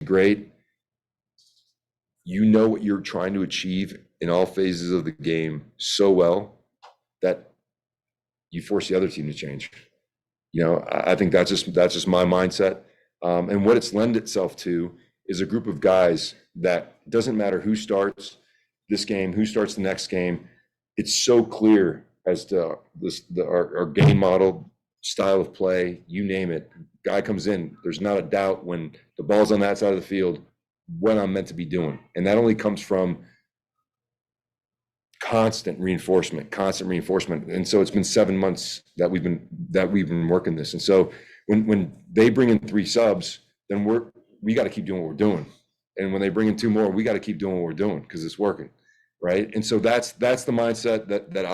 great, you know what you're trying to achieve in all phases of the game so well that you force the other team to change. You know, I think that's just my mindset. And what it's lend itself to is a group of guys that doesn't matter who starts this game, who starts the next game. It's so clear as to our game model, style of play, you name it. Guy comes in, there's not a doubt when the ball's on that side of the field, what I'm meant to be doing. And that only comes from constant reinforcement. And so it's been 7 months that we've been working this. And so when they bring in 3 subs, then we got to keep doing what we're doing. And when they bring in 2 more, we got to keep doing what we're doing because it's working, right? And so that's the mindset that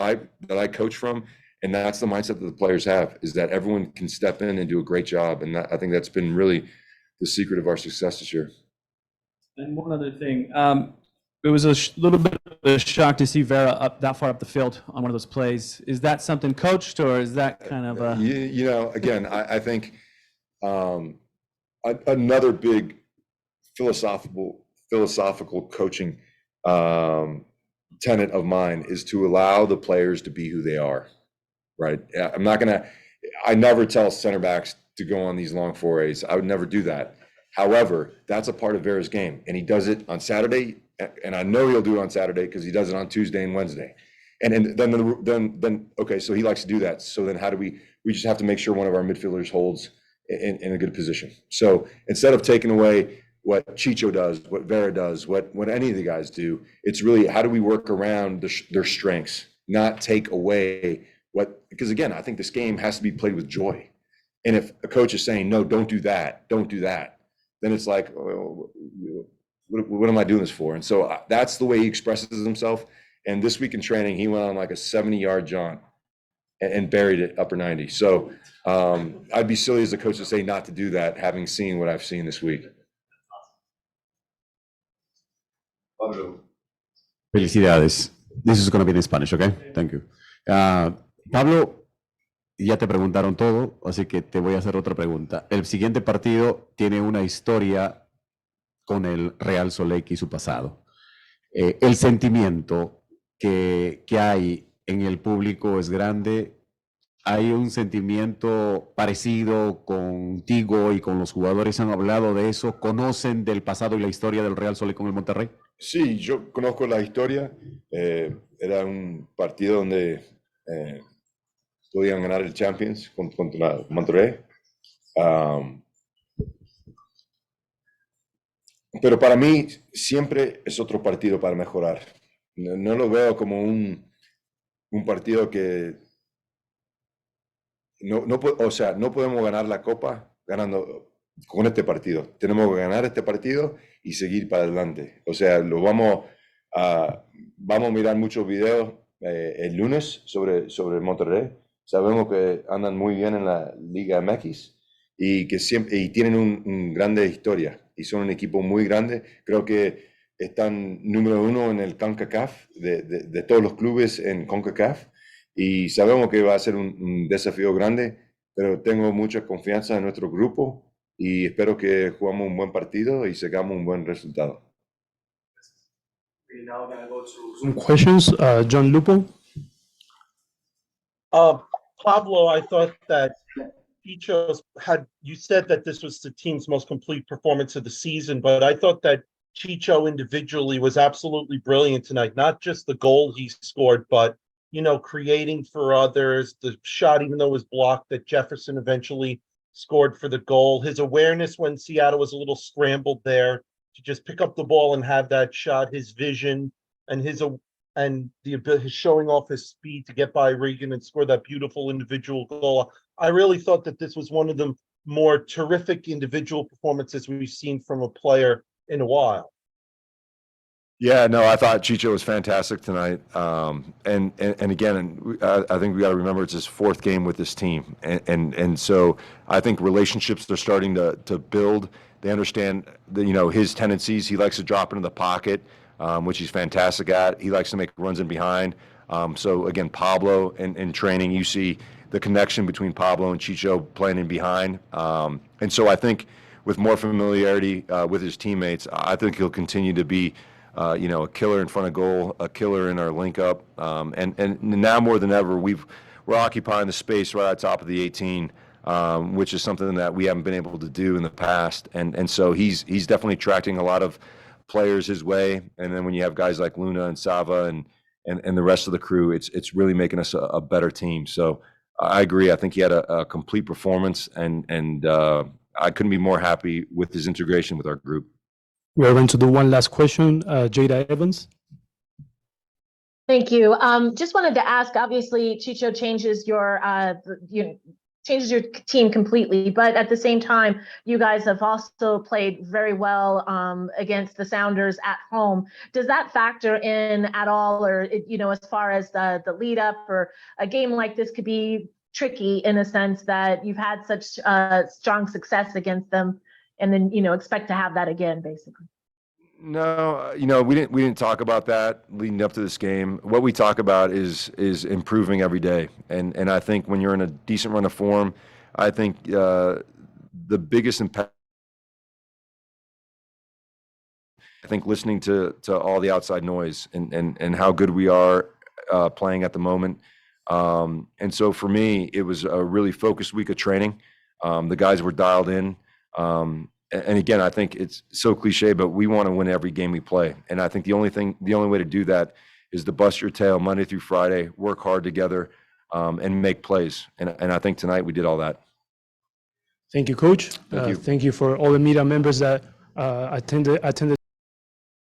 I coach from, and that's the mindset that the players have, is that everyone can step in and do a great job. And I think that's been really the secret of our success this year. And one other thing, it was a little bit of a shock to see Vera up that far up the field on one of those plays. Is that something coached, or is that kind of a... You know, again, I think another big philosophical coaching tenet of mine is to allow the players to be who they are, right? I never tell center backs to go on these long forays. I would never do that. However, that's a part of Vera's game, and he does it on Saturday, and I know he'll do it on Saturday because he does it on Tuesday and Wednesday. And then okay, so he likes to do that. So then how do we just have to make sure one of our midfielders holds in a good position. So instead of taking away what Chicho does, what Vera does, what any of the guys do, it's really how do we work around their strengths, not take away because again, I think this game has to be played with joy. And if a coach is saying, no, don't do that, then it's like, oh, what am I doing this for? And so that's the way he expresses himself. And this week in training, he went on like a 70-yard jaunt and buried it upper 90. So I'd be silly as a coach to say not to do that, having seen what I've seen this week. Felicidades. This is going to be in Spanish, okay? Thank you. Pablo, ya te preguntaron todo, así que te voy a hacer otra pregunta. El siguiente partido tiene una historia con el Real Soleil y su pasado. El sentimiento que hay en el público es grande. ¿Hay un sentimiento parecido contigo y con los jugadores? ¿Han hablado de eso? ¿Conocen del pasado y la historia del Real Soleil con el Monterrey? Sí, yo conozco la historia. Era un partido donde podían ganar el Champions contra Monterrey. Pero para mí siempre es otro partido para mejorar. No lo veo como un partido que no podemos ganar la Copa ganando con este partido. Tenemos que ganar este partido y seguir para adelante. O sea, vamos a mirar muchos videos el lunes sobre Monterrey. Sabemos que andan muy bien en la Liga MX y que siempre tienen un grande historia y son un equipo muy grande. Creo que están número 1 en el CONCACAF de todos los clubes en CONCACAF y sabemos que va a ser un desafío grande, pero tengo mucha confianza en nuestro grupo y espero que jugamos un buen partido y sacamos un buen resultado. We're now going to go to some questions. John Lupo. Pablo, I thought that you said that this was the team's most complete performance of the season, but I thought that Chicho individually was absolutely brilliant tonight. Not just the goal he scored, but, creating for others, the shot, even though it was blocked, that Jefferson eventually scored for the goal. His awareness when Seattle was a little scrambled there to just pick up the ball and have that shot, his vision and his showing off his speed to get by Regan and score that beautiful individual goal. I really thought that this was one of the more terrific individual performances we've seen from a player in a while. Yeah, no, I thought Chicho was fantastic tonight. And again, I think we got to remember it's his 4th game with this team. And so I think relationships are starting to build. They understand his tendencies. He likes to drop into the pocket, which he's fantastic at. He likes to make runs in behind. So again, Pablo in training, you see the connection between Pablo and Chicho playing in behind. And so I think with more familiarity with his teammates, I think he'll continue to be, a killer in front of goal, a killer in our link up, and now more than ever, we're occupying the space right at the top of the 18, which is something that we haven't been able to do in the past, and so he's definitely attracting a lot of players his way, and then when you have guys like Luna and Sava and the rest of the crew, it's really making us a better team. So I agree. I think he had a complete performance, and I couldn't be more happy with his integration with our group. We are going to do one last question. Jada Evans. Thank you. Just wanted to ask, obviously, Chicho changes your team completely, but at the same time, you guys have also played very well against the Sounders at home. Does that factor in at all, or as far as the lead up, or a game like this could be tricky in a sense that you've had such strong success against them, and then expect to have that again, basically? No, we didn't talk about that leading up to this game. What we talk about is improving every day, and I think when you're in a decent run of form, I think the biggest impact. I think listening to all the outside noise and how good we are playing at the moment, and so for me, it was a really focused week of training. The guys were dialed in. And again, I think it's so cliche, but we want to win every game we play. And I think the only way to do that is to bust your tail Monday through Friday, work hard together, and make plays. And I think tonight we did all that. Thank you, Coach. Thank you. Thank you for all the media members that attended